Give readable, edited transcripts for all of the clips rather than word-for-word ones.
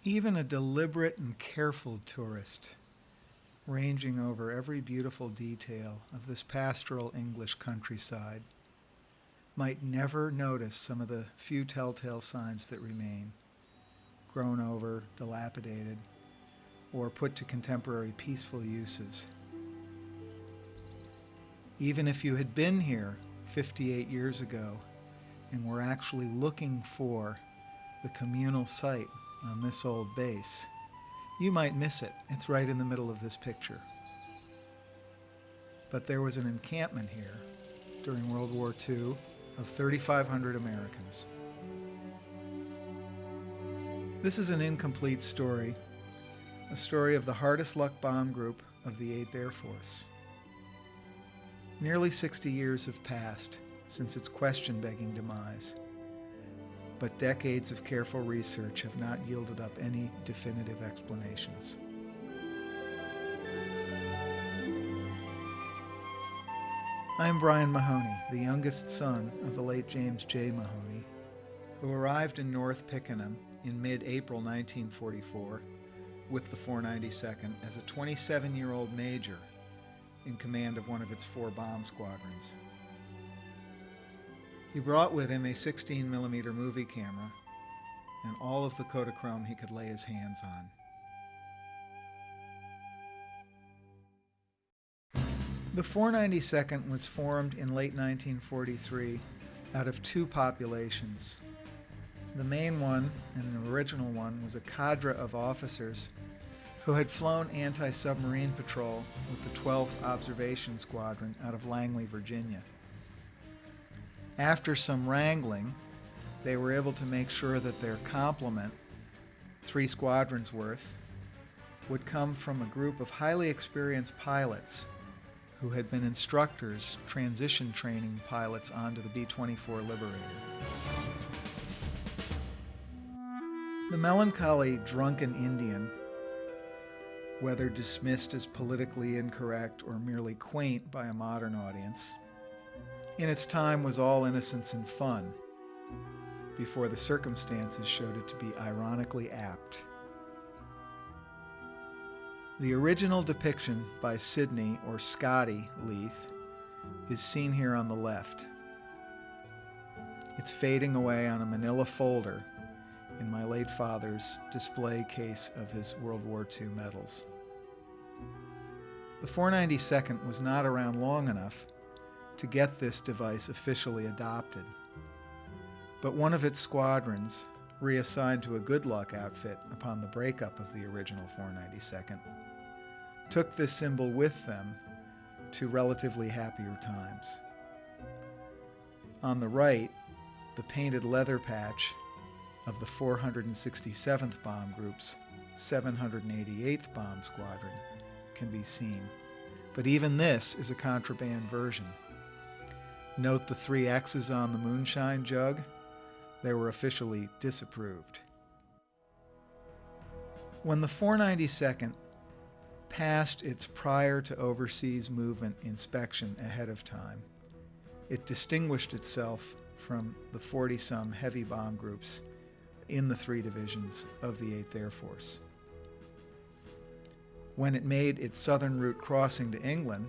Even a deliberate and careful tourist, ranging over every beautiful detail of this pastoral English countryside, might never notice some of the few telltale signs that remain, grown over, dilapidated, or put to contemporary peaceful uses. Even if you had been here 58 years ago and were actually looking for the communal site on this old base, you might miss it. It's right in the middle of this picture. But there was an encampment here during World War II of 3,500 Americans. This is an incomplete story, a story of the hardest luck bomb group of the 8th Air Force. Nearly 60 years have passed since its question-begging demise, but decades of careful research have not yielded up any definitive explanations. I'm Brian Mahoney, the youngest son of the late James J. Mahoney, who arrived in North Pickenham in mid-April 1944 with the 492nd as a 27-year-old major in command of one of its 4 bomb squadrons. He brought with him a 16mm movie camera and all of the Kodachrome he could lay his hands on. The 492nd was formed in late 1943 out of 2 populations. The main one, and the original one, was a cadre of officers who had flown anti-submarine patrol with the 12th Observation Squadron out of Langley, Virginia. After some wrangling, they were able to make sure that their complement, 3 squadrons worth, would come from a group of highly experienced pilots who had been instructors transition training pilots onto the B-24 Liberator. The melancholy drunken Indian, whether dismissed as politically incorrect or merely quaint by a modern audience, in its time was all innocence and fun, before the circumstances showed it to be ironically apt. The original depiction by Sidney, or Scotty, Leith is seen here on the left. It's fading away on a manila folder in my late father's display case of his World War II medals. The 492nd was not around long enough to get this device officially adopted, but one of its squadrons, reassigned to a Good Luck outfit upon the breakup of the original 492nd, took this symbol with them to relatively happier times. On the right, the painted leather patch of the 467th Bomb Group's 788th Bomb Squadron can be seen, but even this is a contraband version. Note the 3 X's on the moonshine jug. They were officially disapproved. When the 492nd passed its prior to overseas movement inspection ahead of time, it distinguished itself from the 40-some heavy bomb groups in the 3 divisions of the 8th Air Force. When it made its southern route crossing to England,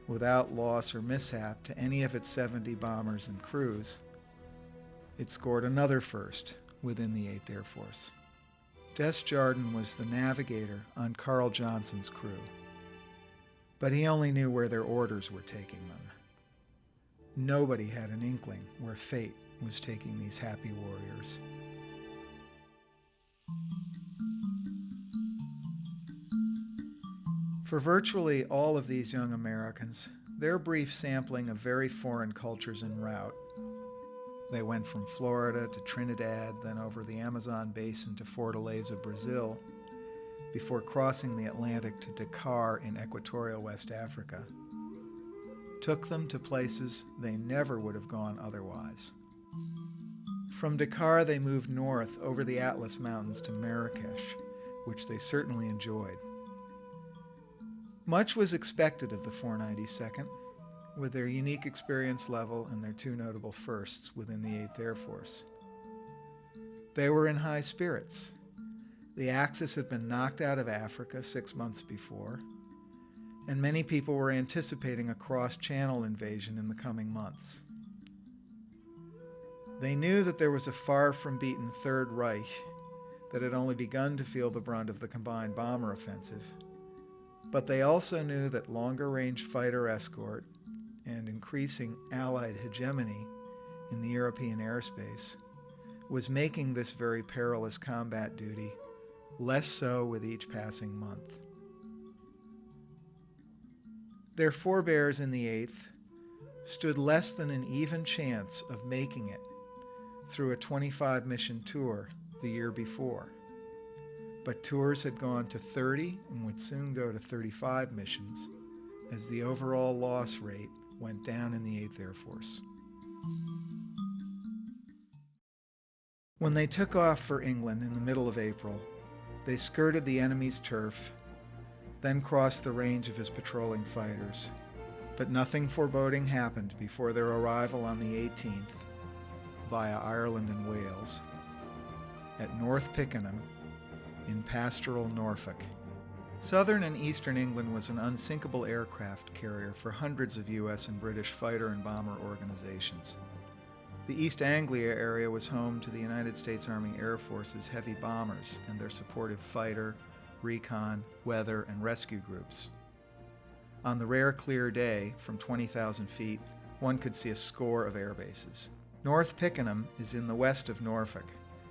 without loss or mishap to any of its 70 bombers and crews, it scored another first within the 8th Air Force. Des Jardin was the navigator on Carl Johnson's crew, but he only knew where their orders were taking them. Nobody had an inkling where fate was taking these happy warriors. For virtually all of these young Americans, their brief sampling of very foreign cultures en route. They went from Florida to Trinidad, then over the Amazon basin to Fortaleza, Brazil, before crossing the Atlantic to Dakar in equatorial West Africa, took them to places they never would have gone otherwise. From Dakar, they moved north over the Atlas Mountains to Marrakesh, which they certainly enjoyed. Much was expected of the 492nd, with their unique experience level and their 2 notable firsts within the 8th Air Force. They were in high spirits. The Axis had been knocked out of Africa 6 months before, and many people were anticipating a cross-channel invasion in the coming months. They knew that there was a far-from-beaten Third Reich that had only begun to feel the brunt of the combined bomber offensive, but they also knew that longer-range fighter escort and increasing Allied hegemony in the European airspace was making this very perilous combat duty less so with each passing month. Their forebears in the 8th stood less than an even chance of making it through a 25-mission tour the year before. But tours had gone to 30 and would soon go to 35 missions as the overall loss rate went down in the 8th Air Force. When they took off for England in the middle of April, they skirted the enemy's turf, then crossed the range of his patrolling fighters. But nothing foreboding happened before their arrival on the 18th, via Ireland and Wales, at North Pickenham in pastoral Norfolk. Southern and Eastern England was an unsinkable aircraft carrier for hundreds of U.S. and British fighter and bomber organizations. The East Anglia area was home to the United States Army Air Force's heavy bombers and their supportive fighter, recon, weather, and rescue groups. On the rare clear day, from 20,000 feet, one could see a score of air bases. North Pickenham is in the west of Norfolk,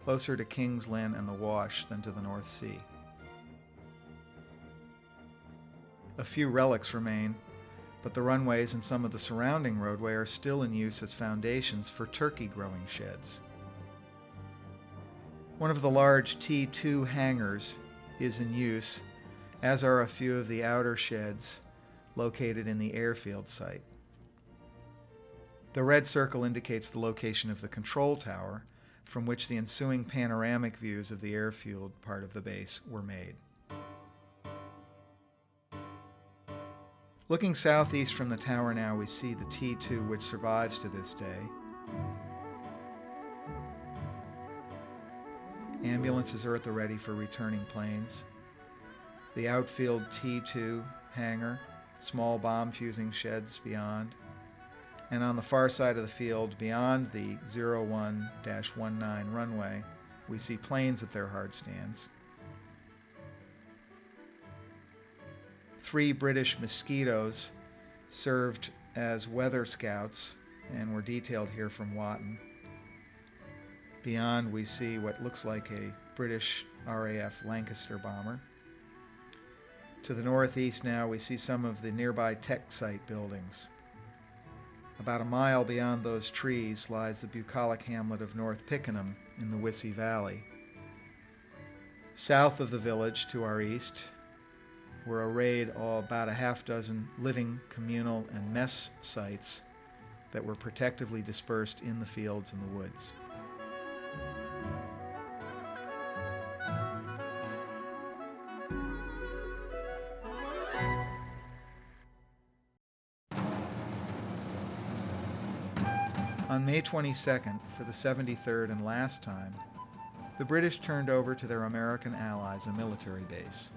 closer to King's Lynn and the Wash than to the North Sea. A few relics remain, but the runways and some of the surrounding roadway are still in use as foundations for turkey growing sheds. One of the large T-2 hangars is in use, as are a few of the outer sheds located in the airfield site. The red circle indicates the location of the control tower, from which the ensuing panoramic views of the airfield part of the base were made. Looking southeast from the tower now, we see the T-2, which survives to this day. Ambulances are at the ready for returning planes. The outfield T-2 hangar, small bomb fusing sheds beyond. And on the far side of the field, beyond the 01-19 runway, we see planes at their hard stands. 3 British Mosquitoes served as weather scouts and were detailed here from Watton. Beyond, we see what looks like a British RAF Lancaster bomber. To the northeast now, we see some of the nearby tech site buildings. About a mile beyond those trees lies the bucolic hamlet of North Pickenham in the Wissey Valley. South of the village, to our east, were arrayed about a half dozen living communal and mess sites that were protectively dispersed in the fields and the woods. On May 22nd, for the 73rd and last time, the British turned over to their American allies a military base.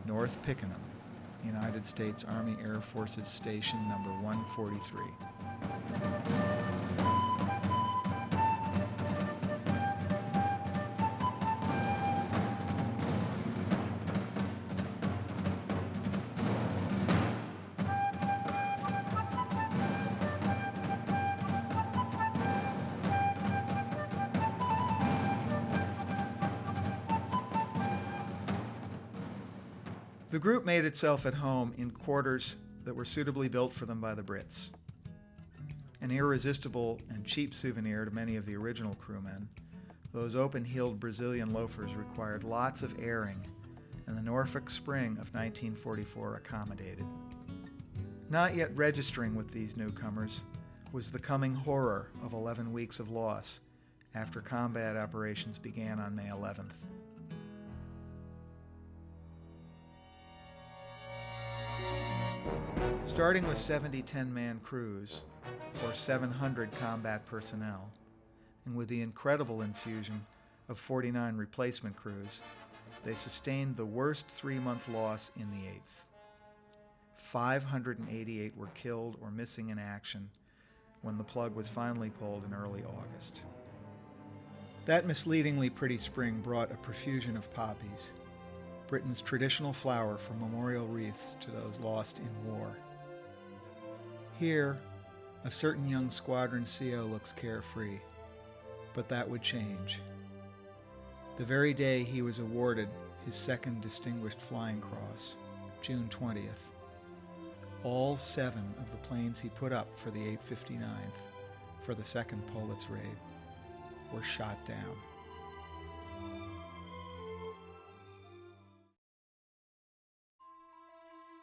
North Pickenham, United States Army Air Forces Station number 143. The group made itself at home in quarters that were suitably built for them by the Brits. An irresistible and cheap souvenir to many of the original crewmen, those open-heeled Brazilian loafers required lots of airing, and the Norfolk spring of 1944 accommodated. Not yet registering with these newcomers was the coming horror of 11 weeks of loss after combat operations began on May 11th. Starting with 70 10-man crews, or 700 combat personnel, and with the incredible infusion of 49 replacement crews, they sustained the worst 3-month loss in the 8th. 588 were killed or missing in action when the plug was finally pulled in early August. That misleadingly pretty spring brought a profusion of poppies, Britain's traditional flower for memorial wreaths to those lost in war. Here, a certain young squadron CO looks carefree, but that would change. The very day he was awarded his second Distinguished Flying Cross, June 20th, all 7 of the planes he put up for the 859th for the second Politz raid were shot down.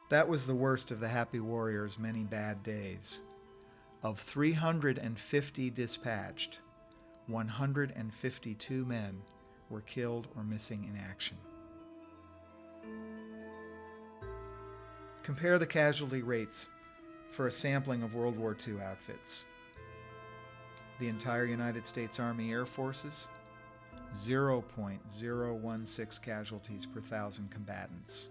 That was the worst of the Happy Warrior's many bad days. Of 350 dispatched, 152 men were killed or missing in action. Compare the casualty rates for a sampling of World War II outfits. The entire United States Army Air Forces, 0.016 casualties per 1,000 combatants.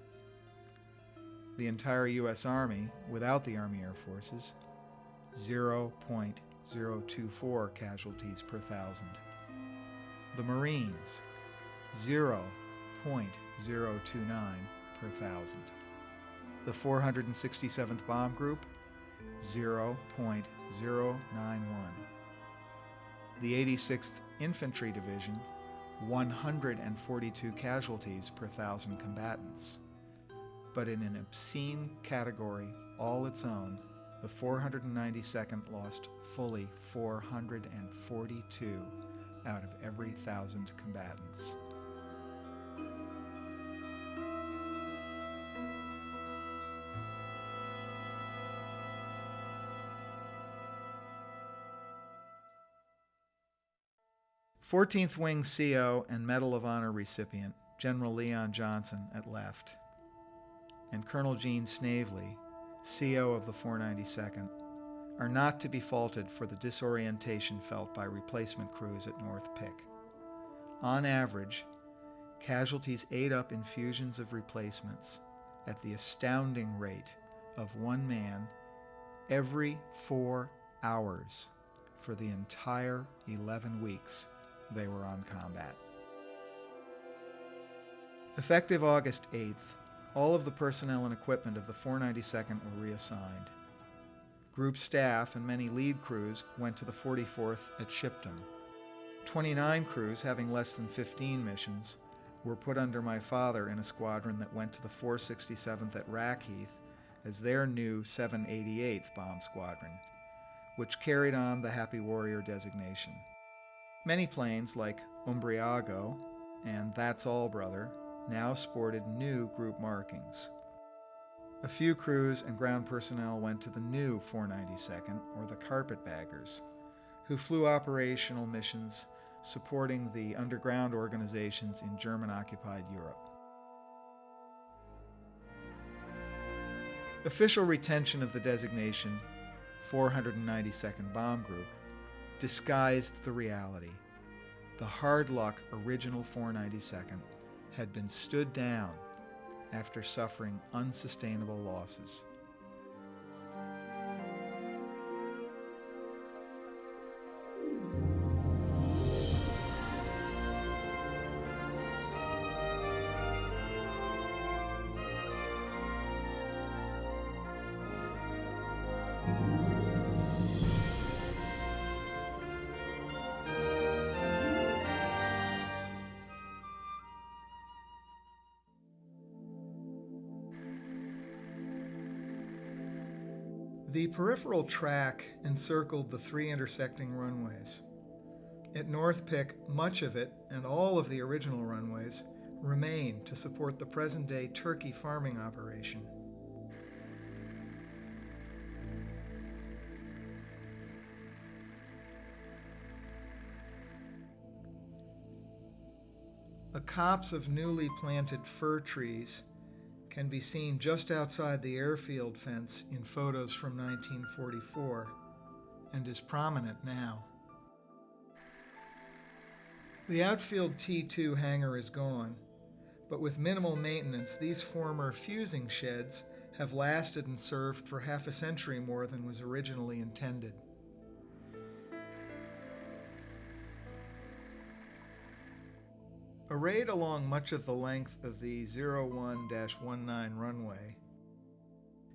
The entire U.S. Army, without the Army Air Forces, 0.024 casualties per 1,000. The Marines, 0.029 per 1,000. The 467th Bomb Group, 0.091. The 86th Infantry Division, 142 casualties per 1,000 combatants. But in an obscene category all its own, the 492nd lost fully 442 out of every 1,000 combatants. Fourteenth Wing CO and Medal of Honor recipient General Leon Johnson at left, and Colonel Gene Snavely, CO of the 492nd, are not to be faulted for the disorientation felt by replacement crews at North Pick. On average, casualties ate up infusions of replacements at the astounding rate of 1 man every 4 hours for the entire 11 weeks they were on combat. Effective August 8th, all of the personnel and equipment of the 492nd were reassigned. Group staff and many lead crews went to the 44th at Shipton. 29 crews, having less than 15 missions, were put under my father in a squadron that went to the 467th at Rackheath as their new 788th Bomb Squadron, which carried on the Happy Warrior designation. Many planes, like Umbriago and That's All Brother, now sported new group markings. A few crews and ground personnel went to the new 492nd, or the Carpetbaggers, who flew operational missions supporting the underground organizations in German-occupied Europe. Official retention of the designation 492nd Bomb Group disguised the reality. The hard-luck original 492nd had been stood down after suffering unsustainable losses. The peripheral track encircled the 3 intersecting runways. At North Pick, much of it, and all of the original runways, remain to support the present-day turkey farming operation. A copse of newly planted fir trees can be seen just outside the airfield fence in photos from 1944 and is prominent now. The outfield T-2 hangar is gone, but with minimal maintenance, these former fusing sheds have lasted and served for half a century more than was originally intended. Arrayed along much of the length of the 01-19 runway,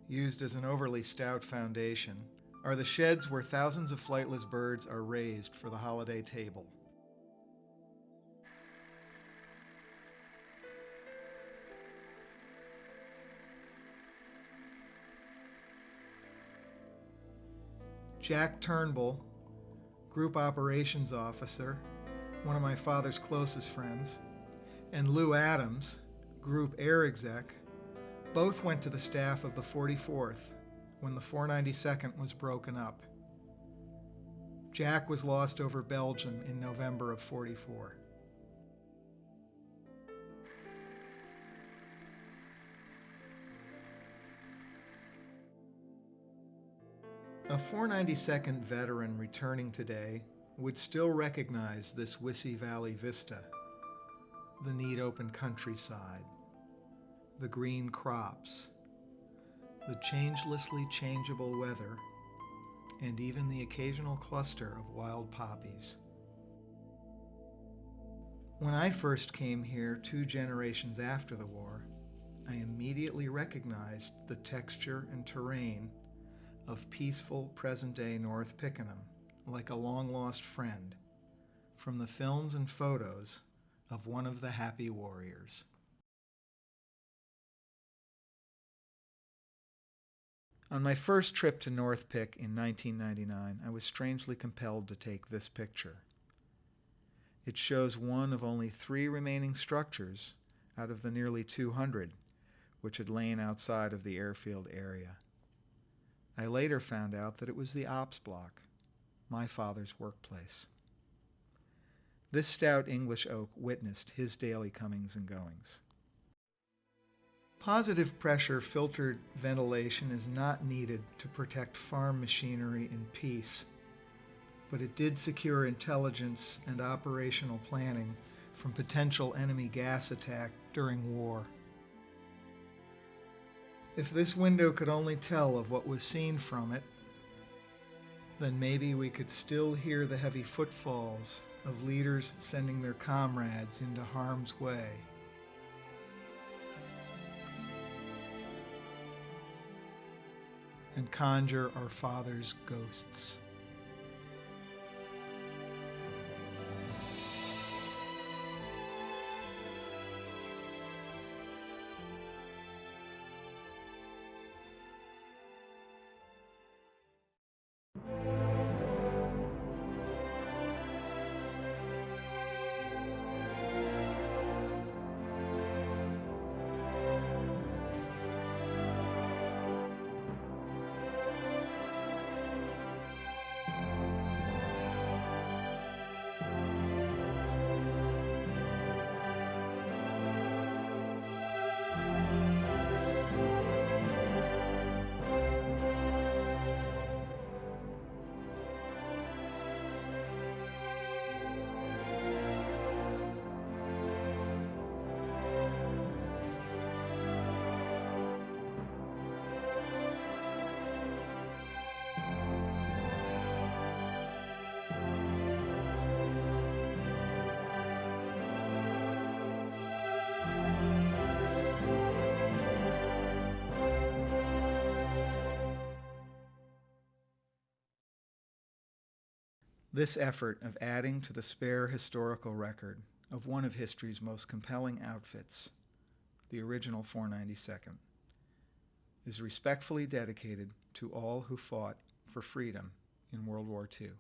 used as an overly stout foundation, are the sheds where thousands of flightless birds are raised for the holiday table. Jack Turnbull, Group Operations Officer, one of my father's closest friends, and Lou Adams, Group Air Exec, both went to the staff of the 44th when the 492nd was broken up. Jack was lost over Belgium in November of '44. A 492nd veteran returning today would still recognize this Wissy Valley vista, the neat open countryside, the green crops, the changelessly changeable weather, and even the occasional cluster of wild poppies. When I first came here 2 generations after the war, I immediately recognized the texture and terrain of peaceful present-day North Pickenham, like a long-lost friend, from the films and photos of one of the happy warriors. On my first trip to North Pick in 1999, I was strangely compelled to take this picture. It shows one of only 3 remaining structures out of the nearly 200 which had lain outside of the airfield area. I later found out that it was the ops block, my father's workplace. This stout English oak witnessed his daily comings and goings. Positive pressure filtered ventilation is not needed to protect farm machinery in peace, but it did secure intelligence and operational planning from potential enemy gas attack during war. If this window could only tell of what was seen from it, then maybe we could still hear the heavy footfalls of leaders sending their comrades into harm's way. And conjure our fathers' ghosts. This effort of adding to the spare historical record of one of history's most compelling outfits, the original 492nd, is respectfully dedicated to all who fought for freedom in World War II.